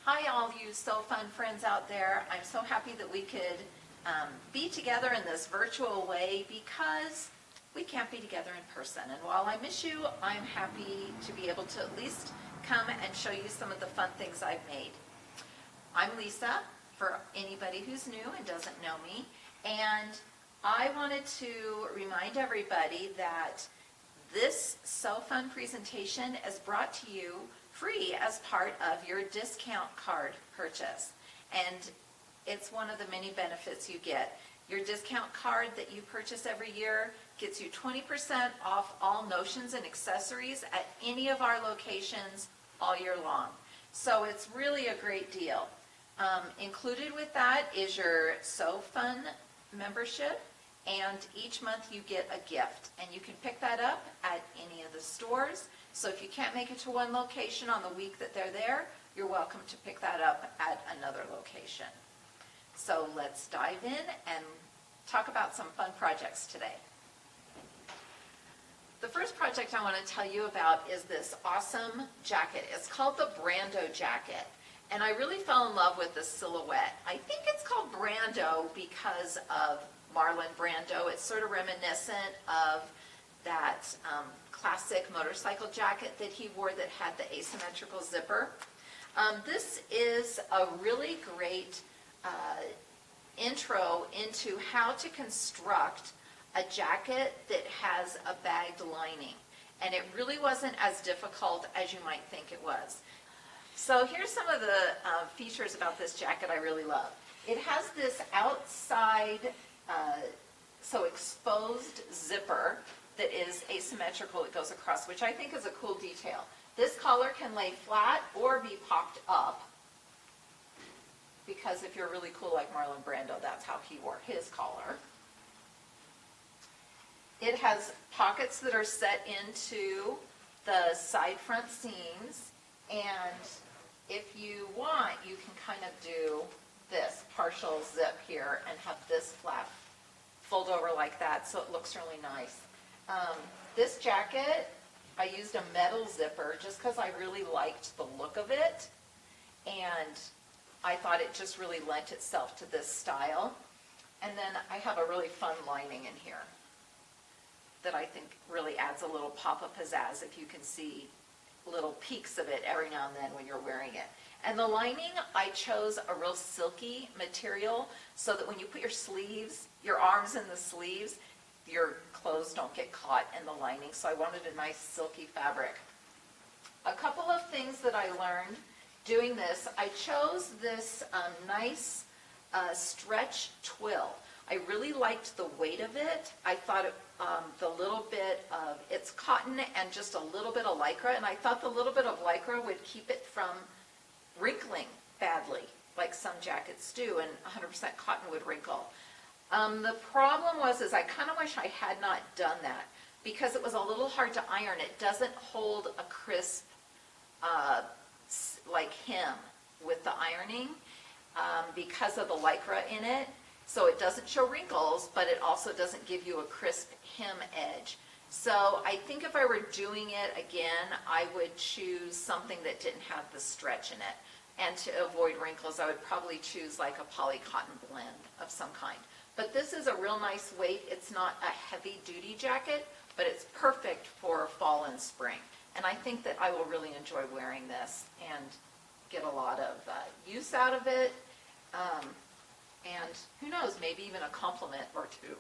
Hi all you Sew Fun friends out there. I'm so happy that we could be together in this virtual way because we can't be together in person. And while I miss you, I'm happy to be able to at least come and show you some of the fun things I've made. I'm Lisa, for anybody who's new and doesn't know me, and I wanted to remind everybody that this Sew Fun presentation is brought to you free as part of your discount card purchase. And it's one of the many benefits you get. Your discount card that you purchase every year gets you 20% off all notions and accessories at any of our locations all year long. So it's really a great deal. Included with that is your Sew Fun membership, and each month you get a gift, and you can pick that up at any of the stores. So if you can't make it to one location on the week that they're there, you're welcome to pick that up at another location. So let's dive in and talk about some fun projects today. The first project I want to tell you about is this awesome jacket. It's called the Brando Jacket, and I really fell in love with the silhouette. I think it's called Brando because of Marlon Brando. It's sort of reminiscent of that classic motorcycle jacket that he wore that had the asymmetrical zipper. This is a really great intro into how to construct a jacket that has a bagged lining. And it really wasn't as difficult as you might think it was. So here's some of the features about this jacket I really love. It has this outside so exposed zipper that is asymmetrical. It goes across, which I think is a cool detail. This collar can lay flat or be popped up, because if you're really cool like Marlon Brando, that's how he wore his collar. It has pockets that are set into the side front seams, and if you want, you can kind of do this partial zip here and have this flap fold over like that, so it looks really nice. This jacket, I used a metal zipper just because I really liked the look of it, and I thought it just really lent itself to this style. And then I have a really fun lining in here that I think really adds a little pop of pizzazz if you can see little peaks of it every now and then when you're wearing it. And the lining, I chose a real silky material so that when you put your sleeves, your arms in the sleeves, your clothes don't get caught in the lining. So I wanted a nice silky fabric. A couple of things that I learned doing this, I chose this nice stretch twill. I really liked the weight of it. I thought the little bit of, it's cotton and just a little bit of lycra, and I thought the little bit of lycra would keep it from wrinkling badly, like some jackets do, and 100% cotton would wrinkle. The problem was I kind of wish I had not done that, because it was a little hard to iron. It doesn't hold a crisp like hem with the ironing because of the lycra in it. So it doesn't show wrinkles, but it also doesn't give you a crisp hem edge. So I think if I were doing it again, I would choose something that didn't have the stretch in it. And to avoid wrinkles, I would probably choose like a poly cotton blend of some kind. But this is a real nice weight. It's not a heavy duty jacket, but it's perfect for fall and spring. And I think that I will really enjoy wearing this and get a lot of use out of it. And who knows, maybe even a compliment or two.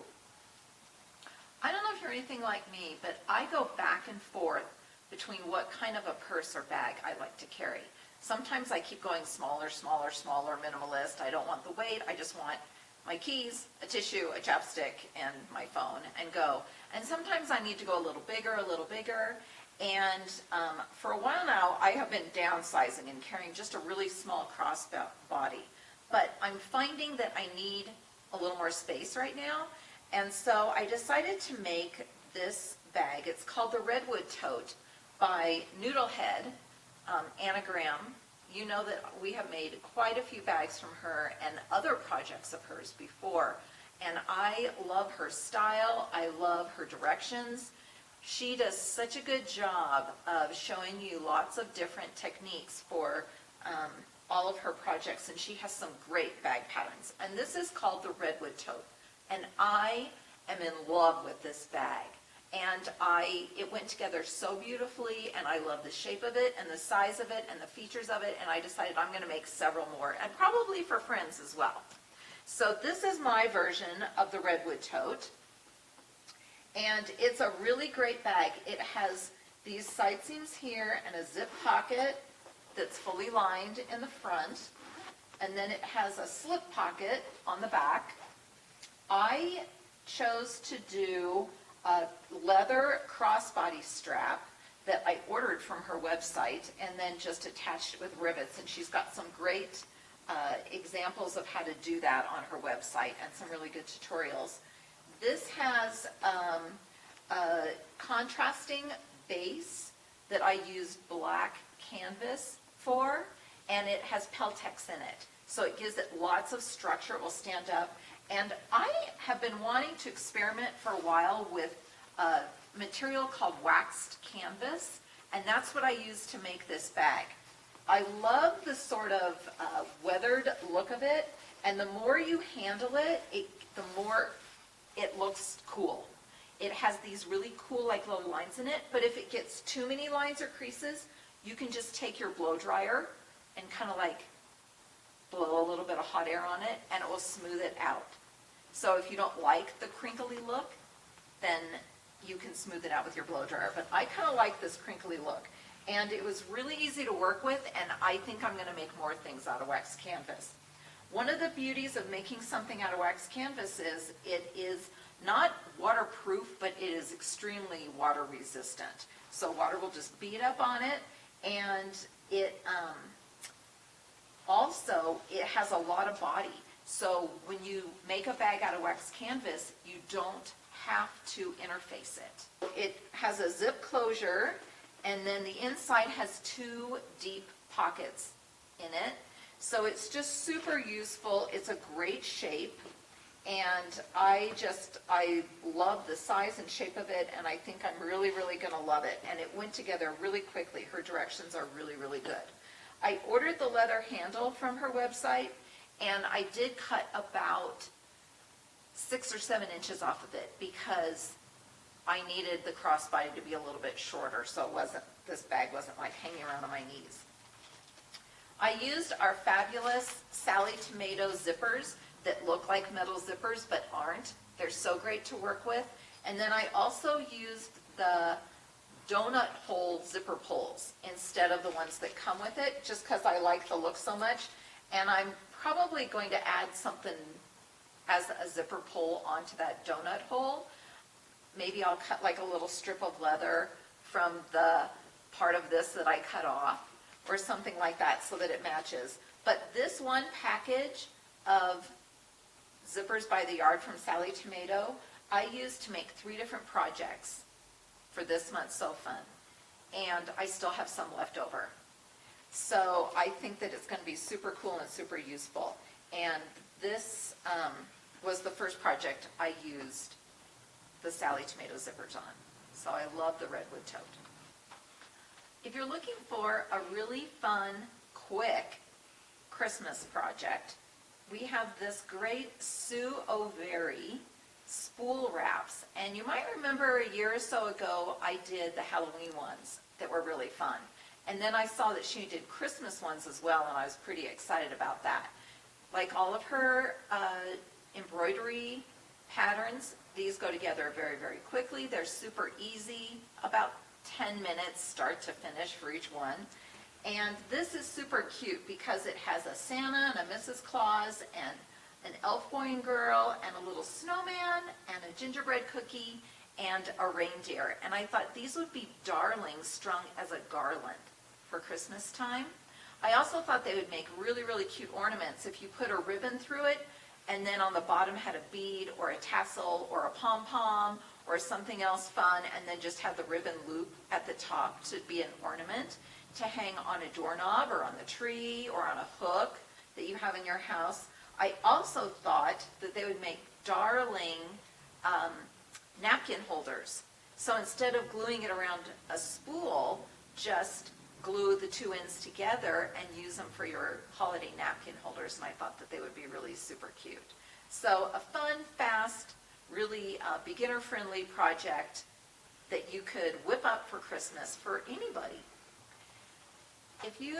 I don't know if you're anything like me, but I go back and forth between what kind of a purse or bag I like to carry. Sometimes I keep going smaller, smaller, smaller, minimalist. I don't want the weight. I just want my keys, a tissue, a chapstick, and my phone, and go. And sometimes I need to go a little bigger, and for a while now, I have been downsizing and carrying just a really small crossbody. But I'm finding that I need a little more space right now, and so I decided to make this bag. It's called the Redwood Tote by Noodlehead, Anagram. You know that we have made quite a few bags from her and other projects of hers before, and I love her style. I love her directions. She does such a good job of showing you lots of different techniques for all of her projects, and she has some great bag patterns. And this is called the Redwood Tote. And I am in love with this bag. And it went together so beautifully, and I love the shape of it and the size of it and the features of it, and I decided I'm going to make several more, and probably for friends as well. So this is my version of the Redwood Tote, and it's a really great bag. It has these side seams here and a zip pocket that's fully lined in the front, and then it has a slip pocket on the back. I chose to do a leather crossbody strap that I ordered from her website and then just attached it with rivets, and she's got some great examples of how to do that on her website and some really good tutorials. This has a contrasting base that I used black canvas for, and it has Peltex in it, so it gives it lots of structure. It will stand up. And I have been wanting to experiment for a while with a material called waxed canvas, and that's what I use to make this bag. I love the sort of weathered look of it, and the more you handle it, the more it looks cool. It has these really cool like little lines in it, but if it gets too many lines or creases, you can just take your blow dryer and kind of like blow a little bit of hot air on it, and it will smooth it out. So if you don't like the crinkly look, then you can smooth it out with your blow dryer. But I kind of like this crinkly look. And it was really easy to work with, and I think I'm going to make more things out of wax canvas. One of the beauties of making something out of wax canvas is it is not waterproof, but it is extremely water resistant. So water will just beat up on it, and it also, it has a lot of body. So when you make a bag out of wax canvas, you don't have to interface it. It has a zip closure, and then the inside has 2 deep pockets in it. So it's just super useful. It's a great shape, and I love the size and shape of it, and I think I'm really, really going to love it. And it went together really quickly. Her directions are really, really good. I ordered the leather handle from her website, and I did cut about 6 or 7 inches off of it because I needed the crossbody to be a little bit shorter, so this bag wasn't like hanging around on my knees. I used our fabulous Sally Tomato zippers that look like metal zippers but aren't. They're so great to work with. And then I also used the donut hole zipper pulls instead of the ones that come with it, just because I like the look so much. And I'm probably going to add something as a zipper pull onto that donut hole. Maybe I'll cut like a little strip of leather from the part of this that I cut off, or something like that so that it matches. But this one package of zippers by the yard from Sally Tomato, I used to make 3 different projects for this month's So Fun, and I still have some left over. So I think that it's going to be super cool and super useful. And this was the first project I used the Sally Tomato zippers on. So I love the Redwood Tote. If you're looking for a really fun, quick Christmas project, we have this great Sue O'Very spool wraps. And you might remember a year or so ago, I did the Halloween ones that were really fun. And then I saw that she did Christmas ones as well, and I was pretty excited about that. Like all of her embroidery patterns, these go together very, very quickly. They're super easy, about 10 minutes start to finish for each one. And this is super cute because it has a Santa and a Mrs. Claus and an elf boy and girl and a little snowman and a gingerbread cookie and a reindeer. And I thought these would be darling strung as a garland for Christmas time. I also thought they would make really, really cute ornaments if you put a ribbon through it and then on the bottom had a bead or a tassel or a pom-pom or something else fun, and then just have the ribbon loop at the top to be an ornament to hang on a doorknob or on the tree or on a hook that you have in your house. I also thought that they would make darling napkin holders. So instead of gluing it around a spool, just glue the two ends together and use them for your holiday napkin holders, and I thought that they would be really super cute. So a fun, fast, really beginner-friendly project that you could whip up for Christmas for anybody. If you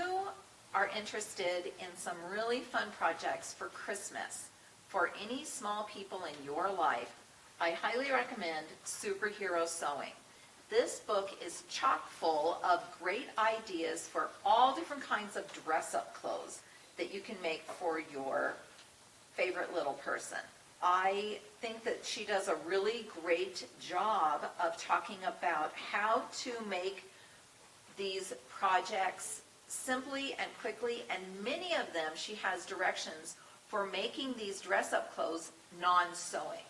are interested in some really fun projects for Christmas for any small people in your life, I highly recommend Superhero Sewing. This book is chock full of great ideas for all different kinds of dress-up clothes that you can make for your favorite little person. I think that she does a really great job of talking about how to make these projects simply and quickly, and many of them she has directions for making these dress-up clothes non-sewing.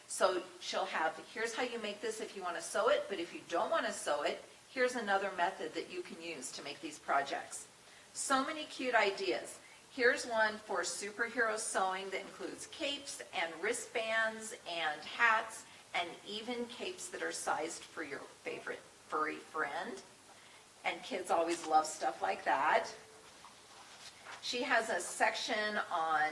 So she'll have, here's how you make this if you want to sew it, but if you don't want to sew it, here's another method that you can use to make these projects. So many cute ideas. Here's one for superhero sewing that includes capes and wristbands and hats and even capes that are sized for your favorite furry friend. And kids always love stuff like that. She has a section on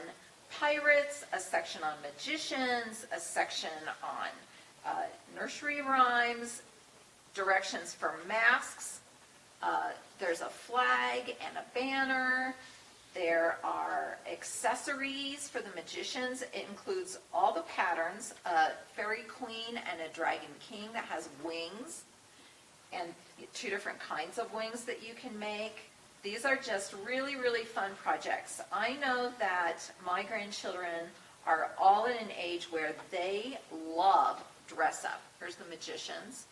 pirates, a section on magicians, a section on nursery rhymes, directions for masks. There's a flag and a banner. There are accessories for the magicians. It includes all the patterns, a fairy queen and a dragon king that has wings, and two different kinds of wings that you can make. These are just really, really fun projects. I know that my grandchildren are all in an age where they love dress up. Here's the magicians.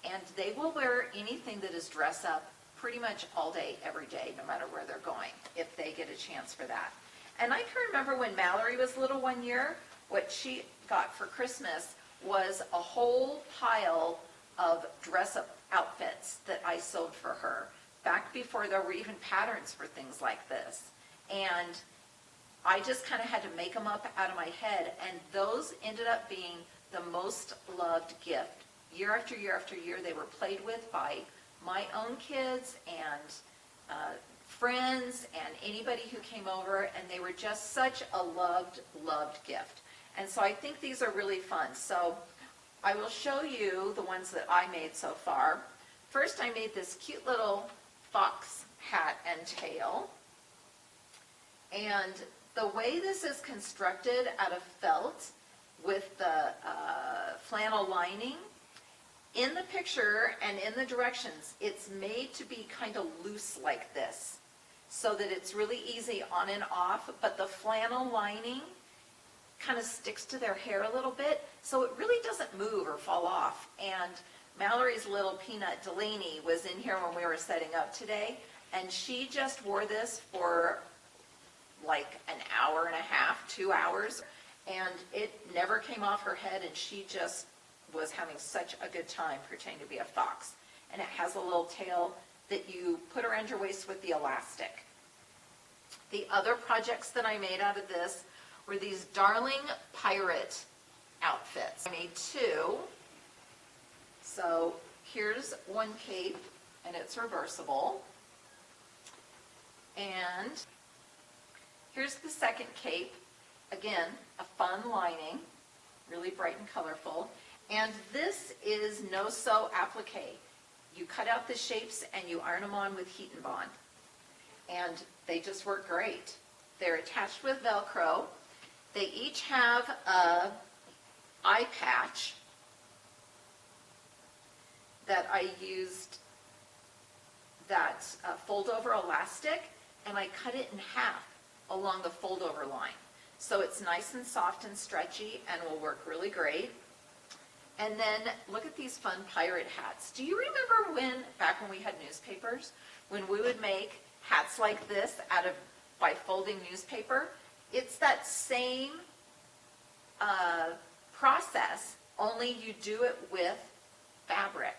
And they will wear anything that is dress up pretty much all day, every day, no matter where they're going, if they get a chance for that. And I can remember when Mallory was little one year, what she got for Christmas was a whole pile of dress-up outfits that I sewed for her, back before there were even patterns for things like this. And I just kind of had to make them up out of my head, and those ended up being the most loved gift. Year after year after year, they were played with by my own kids and friends and anybody who came over, and they were just such a loved gift. And so I think these are really fun. So I will show you the ones that I made so far. First, I made this cute little fox hat and tail. And the way this is constructed out of felt with the flannel lining, in the picture and in the directions, it's made to be kind of loose like this, so that it's really easy on and off, but the flannel lining kind of sticks to their hair a little bit, so it really doesn't move or fall off. And Mallory's little peanut Delaney was in here when we were setting up today, and she just wore this for like an hour and a half, 2 hours, and it never came off her head, and she just was having such a good time pretending to be a fox. And it has a little tail that you put around your waist with the elastic. The other projects that I made out of this were these darling pirate outfits. I made two. So here's one cape, and it's reversible. And here's the second cape. Again, a fun lining, really bright and colorful. And this is no-sew applique. You cut out the shapes and you iron them on with heat and bond. And they just work great. They're attached with Velcro. They each have a eye patch that I used that fold-over elastic, and I cut it in half along the fold-over line. So it's nice and soft and stretchy and will work really great. And then look at these fun pirate hats. Do you remember back when we had newspapers, when we would make hats like this by folding newspaper? It's that same process, only you do it with fabric.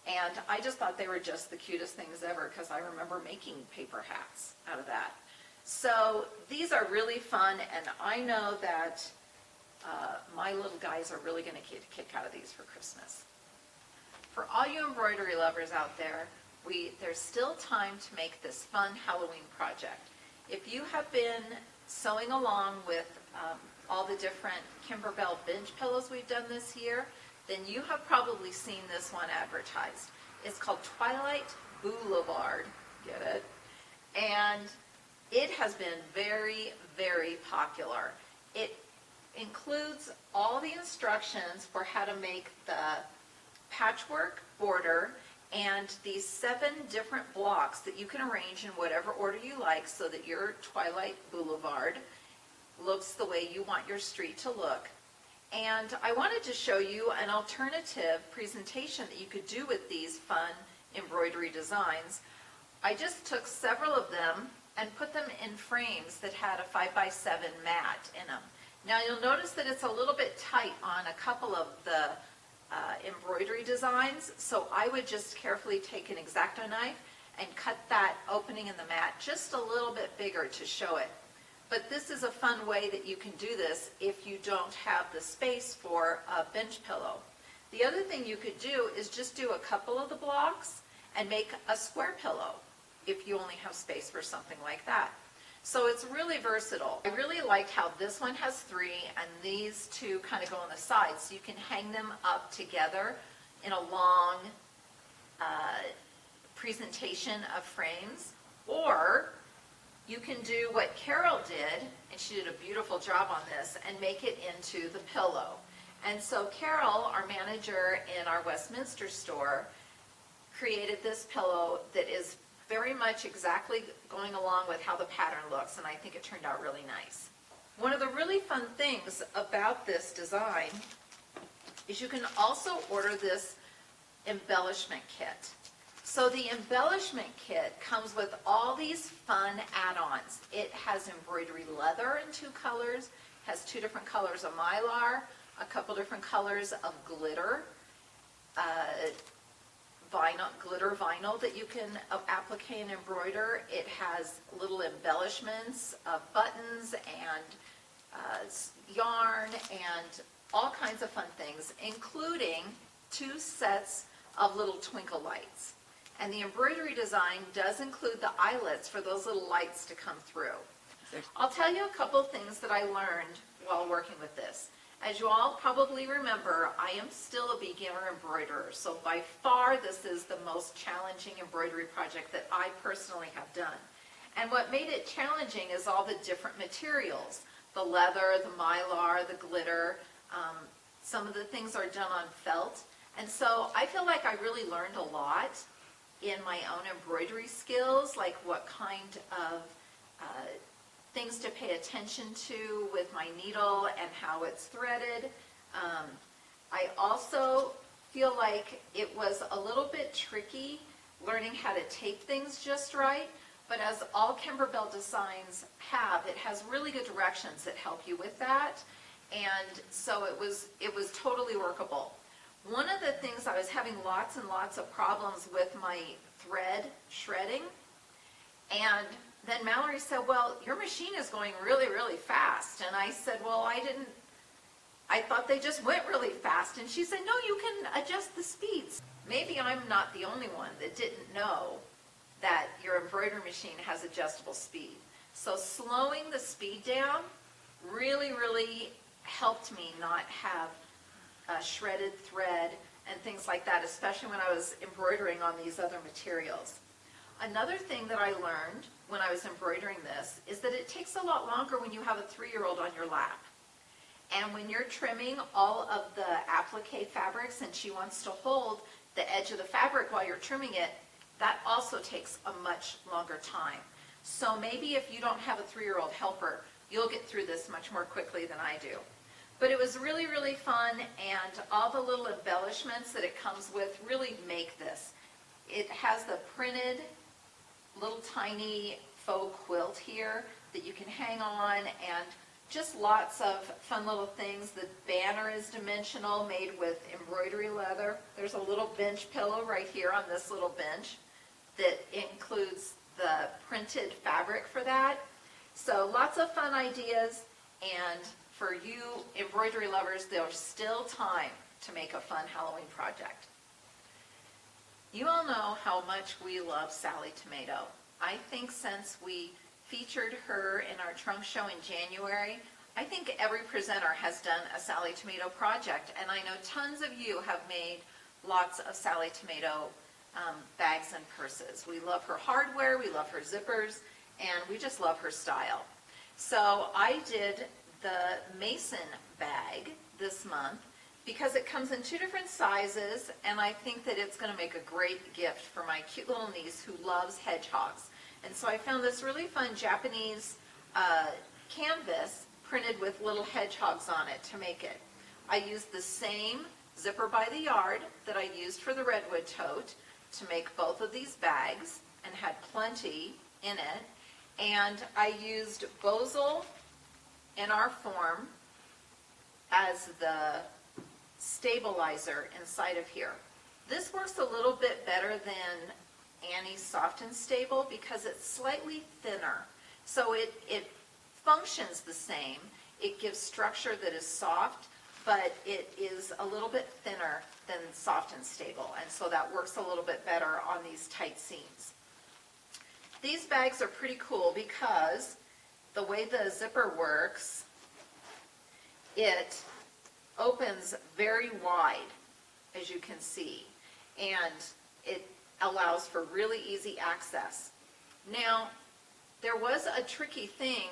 And I just thought they were just the cutest things ever, because I remember making paper hats out of that. So these are really fun, and I know that my little guys are really going to get a kick out of these for Christmas. For all you embroidery lovers out there, there's still time to make this fun Halloween project. If you have been sewing along with all the different Kimberbell bench pillows we've done this year, then you have probably seen this one advertised. It's called Twilight Boulevard, get it? And it has been very, very popular. It includes all the instructions for how to make the patchwork border and these 7 different blocks that you can arrange in whatever order you like so that your Twilight Boulevard looks the way you want your street to look. And I wanted to show you an alternative presentation that you could do with these fun embroidery designs. I just took several of them and put them in frames that had a 5x7 mat in them. Now you'll notice that it's a little bit tight on a couple of the embroidery designs, so I would just carefully take an X-Acto knife and cut that opening in the mat just a little bit bigger to show it. But this is a fun way that you can do this if you don't have the space for a bench pillow. The other thing you could do is just do a couple of the blocks and make a square pillow if you only have space for something like that. So it's really versatile. I really liked how this one has 3 and these 2 kind of go on the sides, so you can hang them up together in a long presentation of frames. Or you can do what Carol did, and she did a beautiful job on this, and make it into the pillow. And so Carol, our manager in our Westminster store, created this pillow that is very much exactly going along with how the pattern looks, and I think it turned out really nice. One of the really fun things about this design is you can also order this embellishment kit. So the embellishment kit comes with all these fun add-ons. It has embroidery leather in 2 colors, has 2 different colors of mylar, a couple different colors of glitter, glitter vinyl that you can applique and embroider. It has little embellishments of buttons and yarn and all kinds of fun things, including 2 sets of little twinkle lights. And the embroidery design does include the eyelets for those little lights to come through. I'll tell you a couple things that I learned while working with this. As you all probably remember, I am still a beginner embroiderer, so by far this is the most challenging embroidery project that I personally have done. And what made it challenging is all the different materials, the leather, the mylar, the glitter. Some of the things are done on felt. And so I feel like I really learned a lot in my own embroidery skills, like what kind of things to pay attention to with my needle and how it's threaded. I also feel like it was a little bit tricky learning how to tape things just right, but as all Kimberbell designs have, it has really good directions that help you with that, and so it was totally workable. One of the things, I was having lots and lots of problems with my thread shredding, and then Mallory said, well, your machine is going really, really fast. And I said, well, I thought they just went really fast. And she said, no, you can adjust the speeds. Maybe I'm not the only one that didn't know that your embroidery machine has adjustable speed. So slowing the speed down really, really helped me not have shredded thread and things like that, especially when I was embroidering on these other materials. Another thing that I learned when I was embroidering this is that it takes a lot longer when you have a 3-year-old on your lap. And when you're trimming all of the applique fabrics and she wants to hold the edge of the fabric while you're trimming it, that also takes a much longer time. So maybe if you don't have a 3-year-old helper, you'll get through this much more quickly than I do. But it was really, really fun, and all the little embellishments that it comes with really make this. It has the printed little tiny faux quilt here that you can hang on, and just lots of fun little things. The banner is dimensional, made with embroidery leather. There's a little bench pillow right here on this little bench that includes the printed fabric for that. So lots of fun ideas, and for you embroidery lovers, there's still time to make a fun Halloween project. You all know how much we love Sally Tomato. I think since we featured her in our trunk show in January, I think every presenter has done a Sally Tomato project, and I know tons of you have made lots of Sally Tomato bags and purses. We love her hardware, we love her zippers, and we just love her style. So I did the Mason bag this month because it comes in 2 different sizes, and I think that it's going to make a great gift for my cute little niece who loves hedgehogs. And so I found this really fun Japanese canvas printed with little hedgehogs on it to make it. I used the same zipper by the yard that I used for the Redwood Tote to make both of these bags, and had plenty in it. And I used Bosal in our form as the stabilizer inside of here. This works a little bit better than Annie's Soft and Stable because it's slightly thinner. So it functions the same. It gives structure that is soft, but it is a little bit thinner than Soft and Stable, and so that works a little bit better on these tight seams. These bags are pretty cool because the way the zipper works, it opens very wide, as you can see, and it allows for really easy access. Now, there was a tricky thing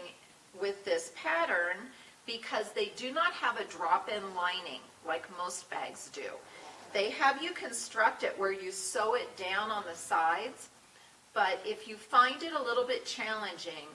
with this pattern because they do not have a drop-in lining like most bags do. They have you construct it where you sew it down on the sides, but if you find it a little bit challenging,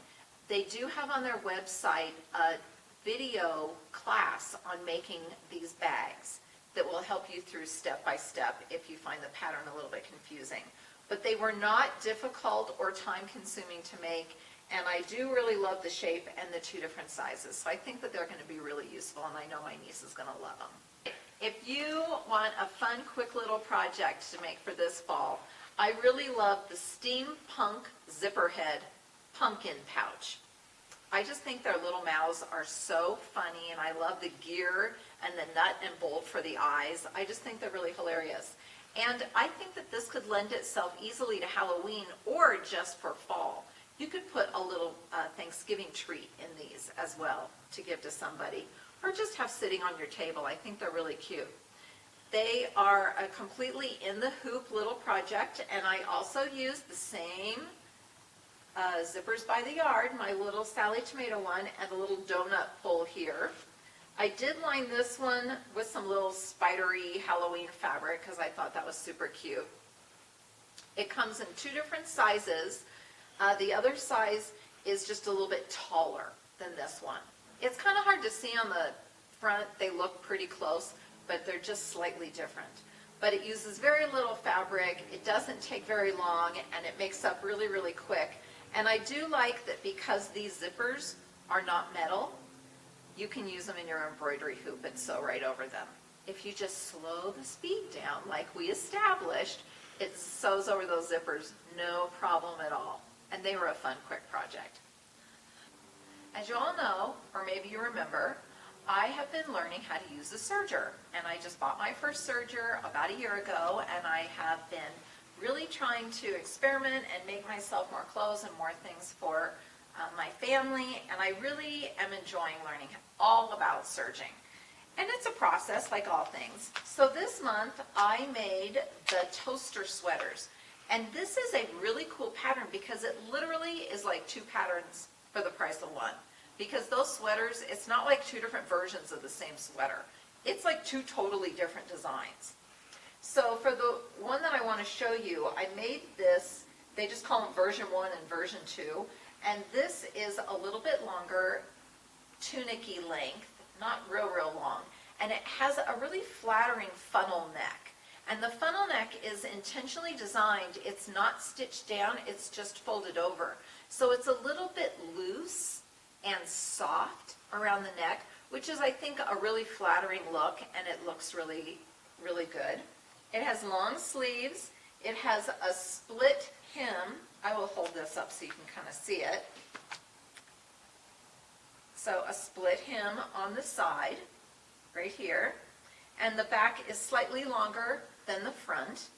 they do have on their website a video class on making these bags that will help you through step by step if you find the pattern a little bit confusing. But they were not difficult or time consuming to make, and I do really love the shape and the 2 different sizes. So I think that they're going to be really useful, and I know my niece is going to love them. If you want a fun, quick little project to make for this fall, I really love the Steampunk Zipper Head Pumpkin Pouch. I just think their little mouths are so funny, and I love the gear and the nut and bolt for the eyes. I just think they're really hilarious. And I think that this could lend itself easily to Halloween or just for fall. You could put a little Thanksgiving treat in these as well to give to somebody, or just have sitting on your table. I think they're really cute. They are a completely in the hoop little project, and I also use the same zippers by the yard, my little Sally Tomato one, and a little donut pull here. I did line this one with some little spidery Halloween fabric because I thought that was super cute. It comes in 2 different sizes. The other size is just a little bit taller than this one. It's kind of hard to see on the front. They look pretty close, but they're just slightly different. But it uses very little fabric, it doesn't take very long, and it makes up really, really quick. And I do like that because these zippers are not metal, you can use them in your embroidery hoop and sew right over them. If you just slow the speed down like we established, it sews over those zippers, no problem at all. And they were a fun, quick project. As you all know, or maybe you remember, I have been learning how to use a serger, and I just bought my first serger about a year ago, and I have been really trying to experiment and make myself more clothes and more things for my family, and I really am enjoying learning all about serging. And it's a process like all things. So this month I made the toaster sweaters, and this is a really cool pattern because it literally is like 2 patterns for the price of 1. Because those sweaters, it's not like 2 different versions of the same sweater. It's like 2 totally different designs. So for the one that I want to show you, I made this, they just call them version 1 and version 2, and this is a little bit longer, tunic-y length, not real long, and it has a really flattering funnel neck. And the funnel neck is intentionally designed, it's not stitched down, it's just folded over. So it's a little bit loose and soft around the neck, which is, I think, a really flattering look, and it looks really, really good. It has long sleeves. It has a split hem. I will hold this up so you can kind of see it. So a split hem on the side, right here, and the back is slightly longer than the front.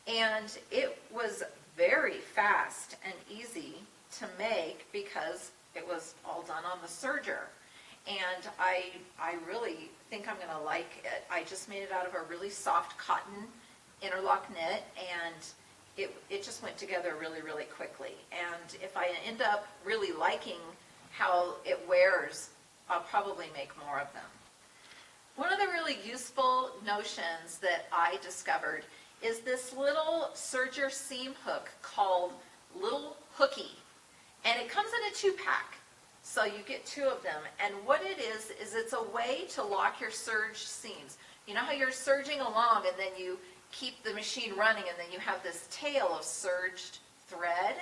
And it was very fast and easy to make because it was all done on the serger. And I really think I'm going to like it. I just made it out of a really soft cotton interlock knit, and it just went together really, really quickly. And if I end up really liking how it wears, I'll probably make more of them. One of the really useful notions that I discovered is this little serger seam hook called Little Hooky. And it comes in a 2-pack. So you get 2 of them. And what it is it's a way to lock your serge seams. You know how you're serging along and then you keep the machine running and then you have this tail of serged thread?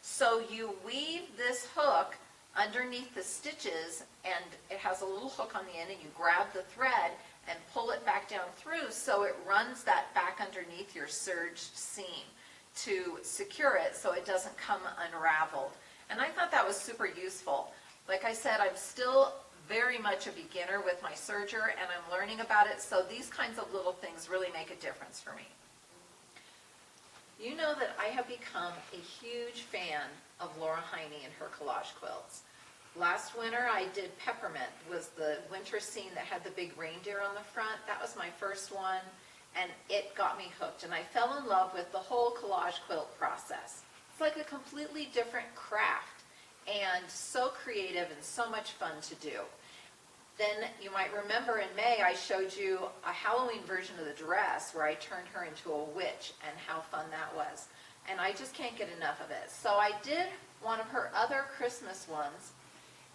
So you weave this hook underneath the stitches, and it has a little hook on the end, and you grab the thread and pull it back down through so it runs that back underneath your serged seam to secure it so it doesn't come unraveled. And I thought that was super useful. Like I said, I'm still very much a beginner with my serger, and I'm learning about it, so these kinds of little things really make a difference for me. You know that I have become a huge fan of Laura Heine and her collage quilts. Last winter I did Peppermint, was the winter scene that had the big reindeer on the front. That was my first one, and it got me hooked, and I fell in love with the whole collage quilt process. It's like a completely different craft, and so creative and so much fun to do. Then you might remember in May I showed you a Halloween version of the dress where I turned her into a witch, and how fun that was. And I just can't get enough of it. So I did one of her other Christmas ones,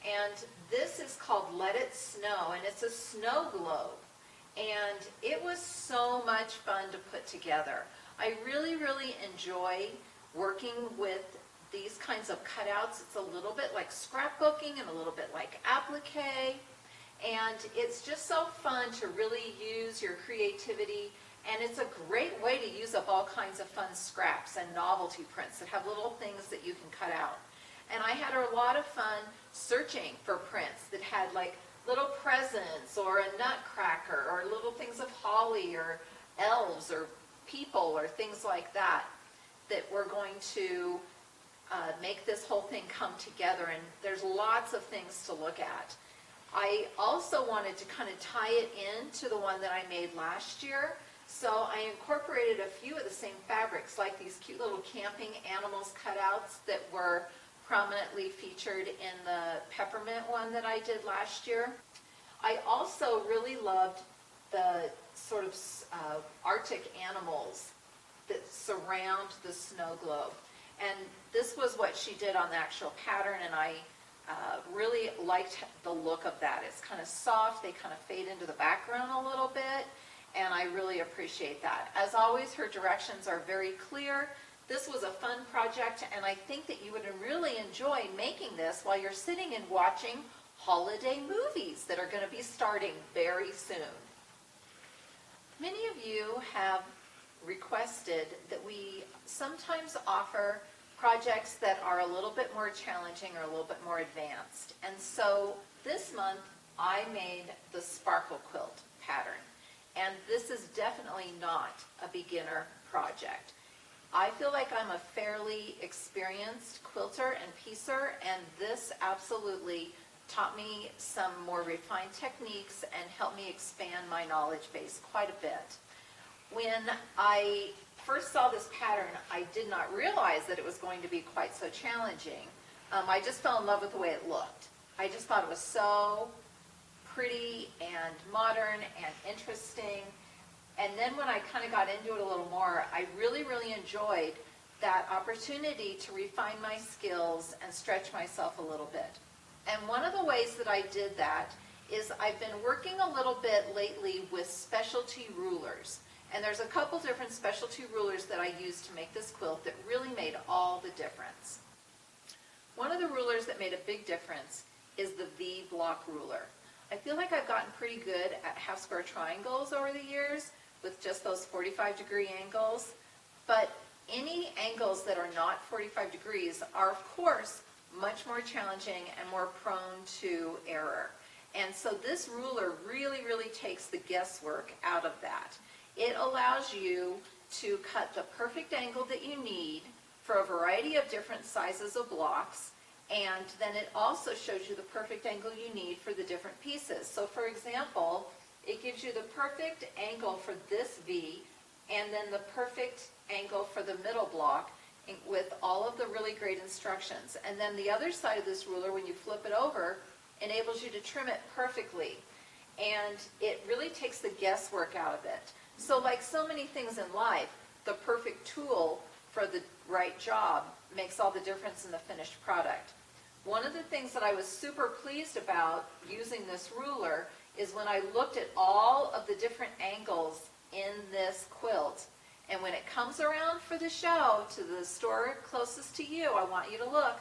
and this is called Let It Snow, and it's a snow globe. And it was so much fun to put together. I really, really enjoy working with these kinds of cutouts. It's a little bit like scrapbooking and a little bit like applique. And it's just so fun to really use your creativity, and it's a great way to use up all kinds of fun scraps and novelty prints that have little things that you can cut out. And I had a lot of fun searching for prints that had like little presents or a nutcracker or little things of holly or elves or people or things like that that were going to make this whole thing come together. And there's lots of things to look at. I also wanted to kind of tie it into the one that I made last year, so I incorporated a few of the same fabrics, like these cute little camping animals cutouts that were prominently featured in the Peppermint one that I did last year. I also really loved the sort of Arctic animals that surround the snow globe. And this was what she did on the actual pattern, and I really liked the look of that. It's kind of soft, they kind of fade into the background a little bit, and I really appreciate that. As always, her directions are very clear. This was a fun project, and I think that you would really enjoy making this while you're sitting and watching holiday movies that are going to be starting very soon. Many of you have requested that we sometimes offer projects that are a little bit more challenging or a little bit more advanced. And so this month I made the Sparkle Quilt pattern. And this is definitely not a beginner project. I feel like I'm a fairly experienced quilter and piecer, and this absolutely taught me some more refined techniques and helped me expand my knowledge base quite a bit. When I first saw this pattern, I did not realize that it was going to be quite so challenging. I just fell in love with the way it looked. I just thought it was so pretty and modern and interesting. And then when I kind of got into it a little more, I really, really enjoyed that opportunity to refine my skills and stretch myself a little bit. And one of the ways that I did that is I've been working a little bit lately with specialty rulers. And there's a couple different specialty rulers that I used to make this quilt that really made all the difference. One of the rulers that made a big difference is the V block ruler. I feel like I've gotten pretty good at half square triangles over the years with just those 45-degree angles, but any angles that are not 45 degrees are, of course, much more challenging and more prone to error. And so this ruler really, really takes the guesswork out of that. It allows you to cut the perfect angle that you need for a variety of different sizes of blocks, and then it also shows you the perfect angle you need for the different pieces. So for example, it gives you the perfect angle for this V, and then the perfect angle for the middle block with all of the really great instructions. And then the other side of this ruler, when you flip it over, enables you to trim it perfectly. And it really takes the guesswork out of it. So like so many things in life, the perfect tool for the right job makes all the difference in the finished product. One of the things that I was super pleased about using this ruler is when I looked at all of the different angles in this quilt, and when it comes around for the show to the store closest to you, I want you to look,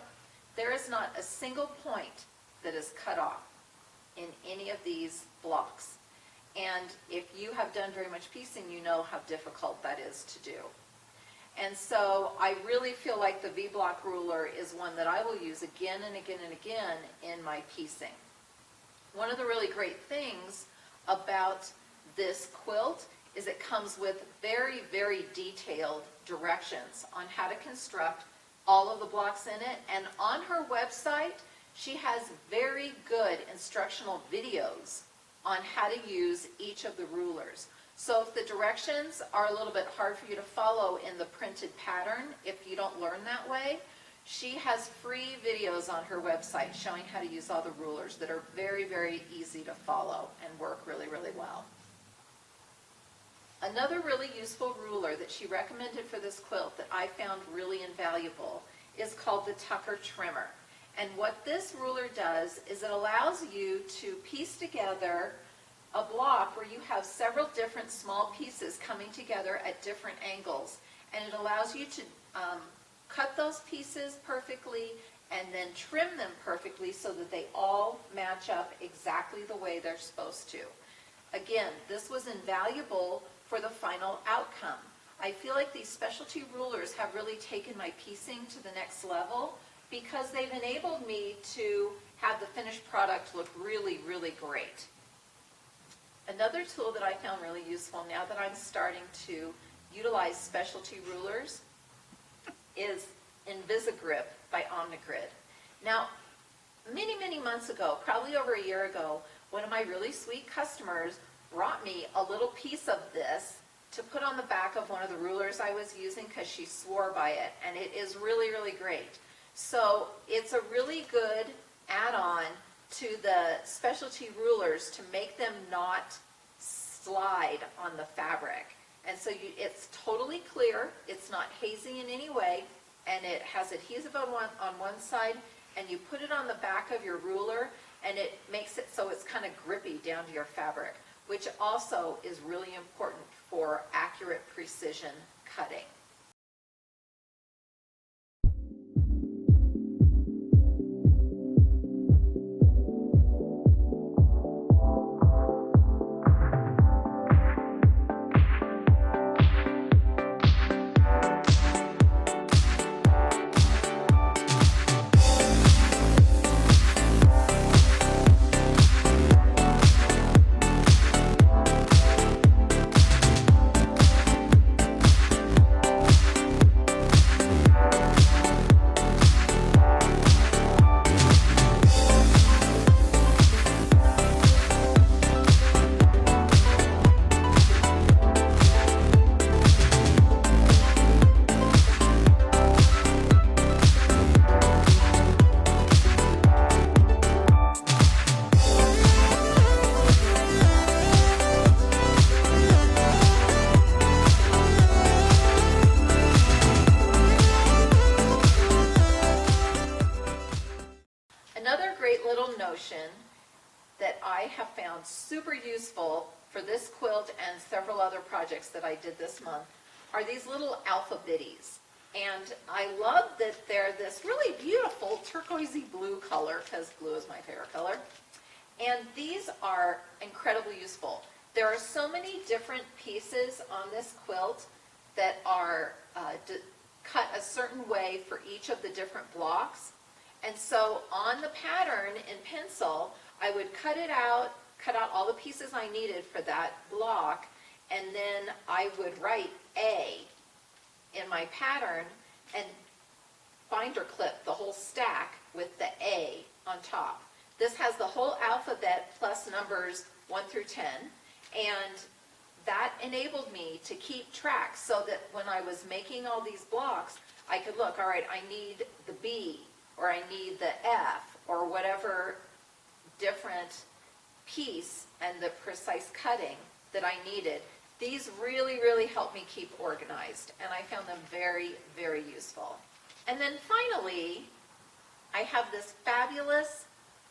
there is not a single point that is cut off in any of these blocks. And if you have done very much piecing, you know how difficult that is to do. And so I really feel like the V-block ruler is one that I will use again and again and again in my piecing. One of the really great things about this quilt is it comes with very, very detailed directions on how to construct all of the blocks in it. And on her website, she has very good instructional videos on how to use each of the rulers. So if the directions are a little bit hard for you to follow in the printed pattern, if you don't learn that way, she has free videos on her website showing how to use all the rulers that are very, very easy to follow and work really, really well. Another really useful ruler that she recommended for this quilt that I found really invaluable is called the Tucker Trimmer. And what this ruler does is it allows you to piece together a block where you have several different small pieces coming together at different angles. And it allows you to cut those pieces perfectly and then trim them perfectly so that they all match up exactly the way they're supposed to. Again, this was invaluable for the final outcome. I feel like these specialty rulers have really taken my piecing to the next level because they've enabled me to have the finished product look really, really great. Another tool that I found really useful now that I'm starting to utilize specialty rulers is Invisigrip by Omnigrip. Now, many, many months ago, probably over a year ago, one of my really sweet customers brought me a little piece of this to put on the back of one of the rulers I was using because she swore by it, and it is really, really great. So it's a really good add-on to the specialty rulers to make them not slide on the fabric. And so it's totally clear, it's not hazy in any way, and it has adhesive on one side, and you put it on the back of your ruler, and it makes it so it's kind of grippy down to your fabric, which also is really important for accurate precision cutting. That I have found super useful for this quilt and several other projects that I did this month are these little alpha bitties. And I love that they're this really beautiful turquoisey blue color, because blue is my favorite color. And these are incredibly useful. There are so many different pieces on this quilt that are cut a certain way for each of the different blocks. And so on the pattern in pencil, I would cut out all the pieces I needed for that block, and then I would write A in my pattern and binder clip the whole stack with the A on top. This has the whole alphabet plus numbers 1 through 10, and that enabled me to keep track so that when I was making all these blocks, I could look, all right, I need the B, or I need the F, or whatever different piece and the precise cutting that I needed. These really, really helped me keep organized, and I found them very, very useful. And then finally, I have this fabulous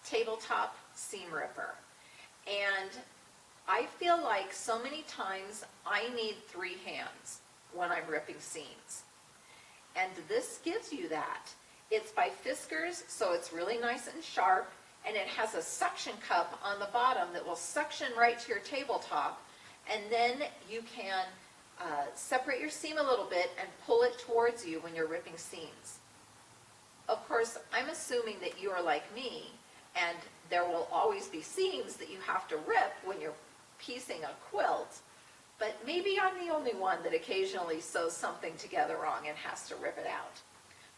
tabletop seam ripper. And I feel like so many times I need 3 hands when I'm ripping seams. And this gives you that. It's by Fiskars, so it's really nice and sharp, and it has a suction cup on the bottom that will suction right to your tabletop, and then you can separate your seam a little bit and pull it towards you when you're ripping seams. Of course, I'm assuming that you are like me, and there will always be seams that you have to rip when you're piecing a quilt, but maybe I'm the only one that occasionally sews something together wrong and has to rip it out.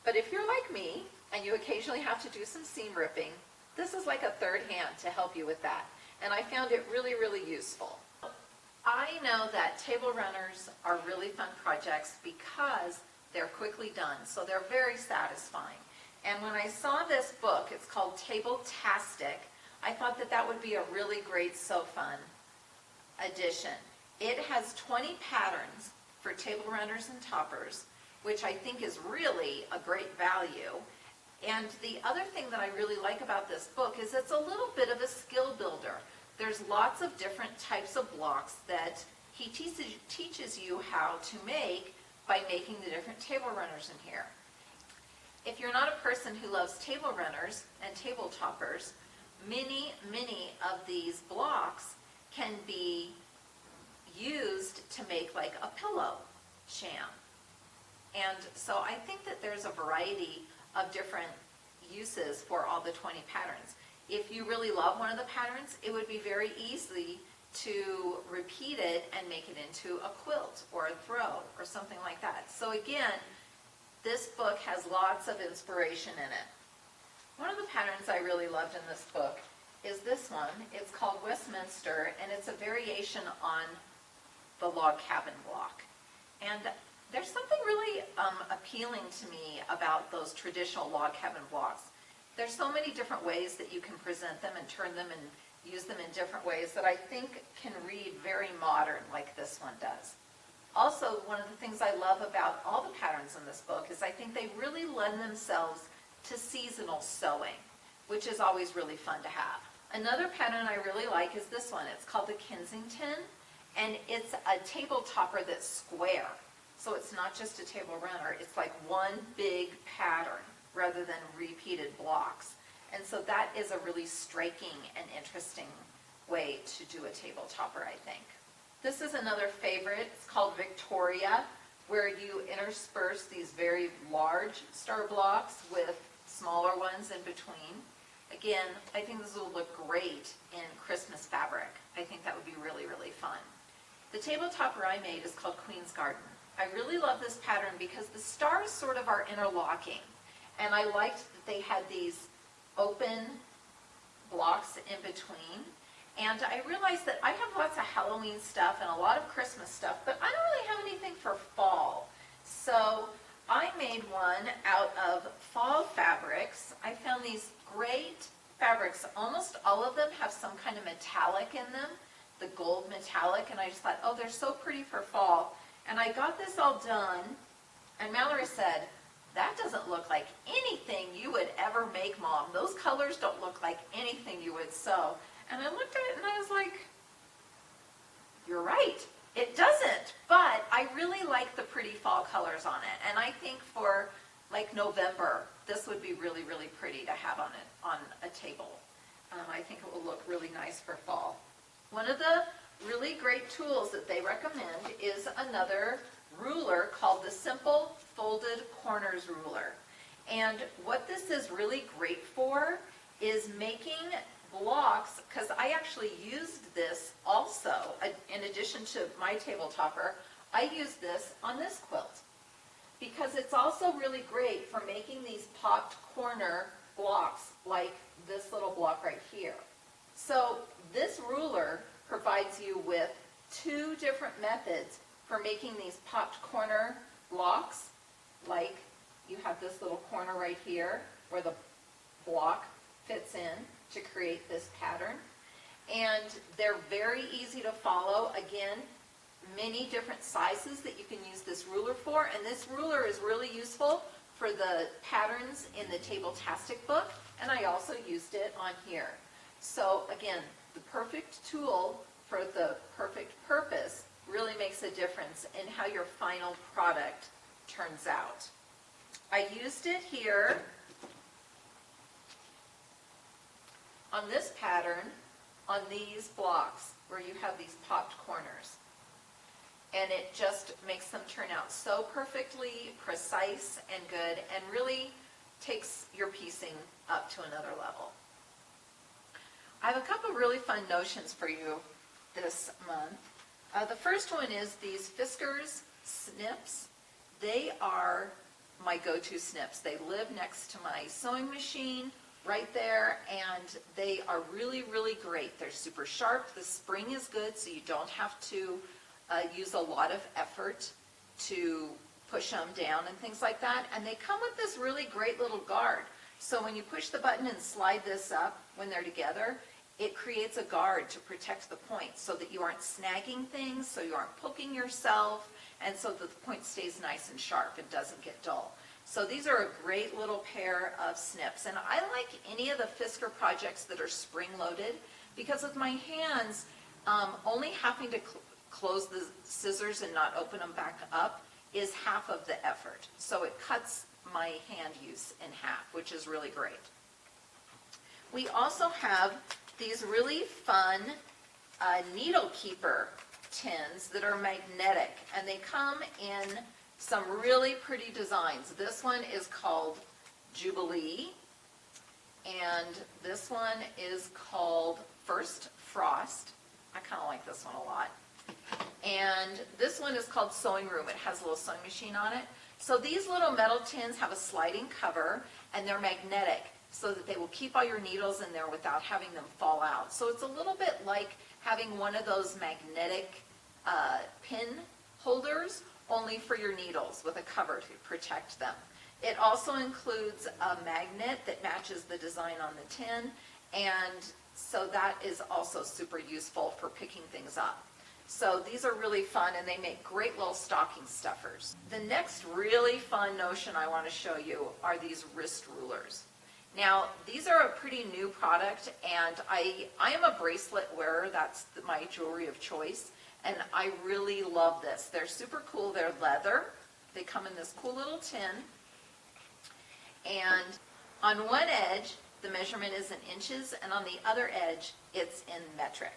But if you're like me, and you occasionally have to do some seam ripping, this is like a third hand to help you with that, and I found it really, really useful. I know that table runners are really fun projects because they're quickly done, so they're very satisfying. And when I saw this book, it's called Table-tastic, I thought that that would be a really great Sew Fun addition. It has 20 patterns for table runners and toppers, which I think is really a great value. And the other thing that I really like about this book is it's a little bit of a skill builder. There's lots of different types of blocks that he teaches you how to make by making the different table runners in here. If you're not a person who loves table runners and table toppers, many of these blocks can be used to make like a pillow sham. And so I think that there's a variety of different uses for all the 20 patterns. If you really love one of the patterns, it would be very easy to repeat it and make it into a quilt or a throw or something like that. So again, this book has lots of inspiration in it. One of the patterns I really loved in this book is this one. It's called Westminster, and it's a variation on the log cabin block. And there's something really appealing to me about those traditional log cabin blocks. There's so many different ways that you can present them and turn them and use them in different ways that I think can read very modern like this one does. Also, one of the things I love about all the patterns in this book is I think they really lend themselves to seasonal sewing, which is always really fun to have. Another pattern I really like is this one. It's called the Kensington, and it's a table topper that's square. So it's not just a table runner, it's like one big pattern rather than repeated blocks. And so that is a really striking and interesting way to do a table topper, I think. This is another favorite. It's called Victoria, where you intersperse these very large star blocks with smaller ones in between. Again, I think this will look great in Christmas fabric. I think that would be really, really fun. The table topper I made is called Queen's Garden. I really love this pattern because the stars sort of are interlocking, and I liked that they had these open blocks in between. And I realized that I have lots of Halloween stuff and a lot of Christmas stuff, but I don't really have anything for fall. So I made one out of fall fabrics. I found these great fabrics. Almost all of them have some kind of metallic in them, the gold metallic, and I just thought, oh, they're so pretty for fall. And I got this all done, and Mallory said, that doesn't look like anything you would ever make, Mom. Those colors don't look like anything you would sew. And I looked at it and I was like, you're right, it doesn't, but I really like the pretty fall colors on it. And I think for like November, this would be really, really pretty to have on it on a table. I think it will look really nice for fall. One of the really great tools that they recommend is another ruler called the Simple Folded Corners Ruler. And what this is really great for is making blocks, because I actually used this also, in addition to my table topper, I used this on this quilt. because it's also really great for making these popped corner blocks like this little block right here. So this ruler provides you with two different methods for making these popped corner blocks, like you have this little corner right here where the block fits in to create this pattern. And they're very easy to follow. Again, many different sizes that you can use this ruler for, and this ruler is really useful for the patterns in the Table-tastic book, and I also used it on here. So again, the perfect tool for the perfect purpose really makes a difference in how your final product turns out. I used it here on this pattern on these blocks where you have these popped corners. And it just makes them turn out so perfectly precise and good, and really takes your piecing up to another level. I have a couple really fun notions for you this month. The first one is these Fiskars snips. They are my go-to snips. They live next to my sewing machine right there, and they are really, really great. They're super sharp. The spring is good, so you don't have to use a lot of effort to push them down and things like that. And they come with this really great little guard. So when you push the button and slide this up when they're together, it creates a guard to protect the point so that you aren't snagging things, so you aren't poking yourself, and so that the point stays nice and sharp and doesn't get dull. So these are a great little pair of snips. And I like any of the Fiskar projects that are spring-loaded, because with my hands, only having to close the scissors and not open them back up is half of the effort. So it cuts my hand use in half, which is really great. We also have these really fun needle keeper tins that are magnetic, and they come in some really pretty designs. This one is called Jubilee, and this one is called First Frost. I kind of like this one a lot. And this one is called Sewing Room. It has a little sewing machine on it. So these little metal tins have a sliding cover, and they're magnetic, so that they will keep all your needles in there without having them fall out. So it's a little bit like having one of those magnetic pin holders, only for your needles, with a cover to protect them. It also includes a magnet that matches the design on the tin, and so that is also super useful for picking things up. So these are really fun, and they make great little stocking stuffers. The next really fun notion I want to show you are these wrist rulers. Now, these are a pretty new product, and I am a bracelet wearer. That's my jewelry of choice, and I really love this. They're super cool. They're leather. They come in this cool little tin, and on one edge, the measurement is in inches, and on the other edge, it's in metric.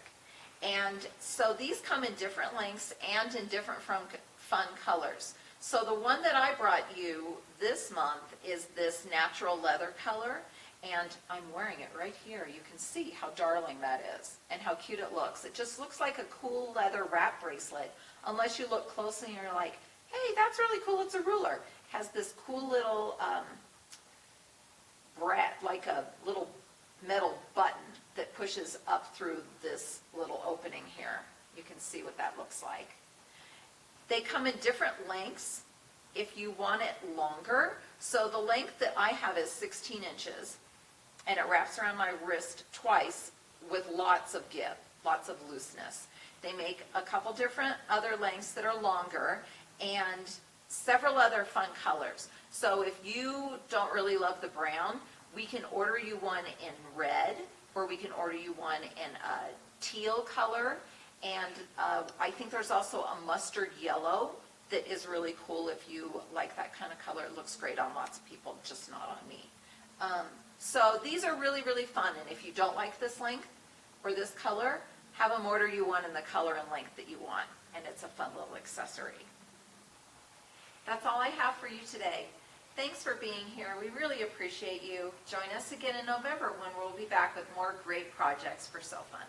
And so these come in different lengths and in different fun colors. So the one that I brought you this month is this natural leather color, and I'm wearing it right here. You can see how darling that is and how cute it looks. It just looks like a cool leather wrap bracelet, unless you look closely and you're like, hey, that's really cool, it's a ruler. It has this cool little like a little metal button that pushes up through this little opening here. You can see what that looks like. They come in different lengths if you want it longer. So the length that I have is 16 inches, and it wraps around my wrist twice with lots of give, lots of looseness. They make a couple different other lengths that are longer, and several other fun colors. So if you don't really love the brown, we can order you one in red, or we can order you one in a teal color, and I think there's also a mustard yellow that is really cool if you like that kind of color. It looks great on lots of people, just not on me. So these are really, really fun, and if you don't like this length or this color, have them order you one in the color and length that you want, and it's a fun little accessory. That's all I have for you today. Thanks for being here. We really appreciate you. Join us again in November when we'll be back with more great projects for Sew Fun.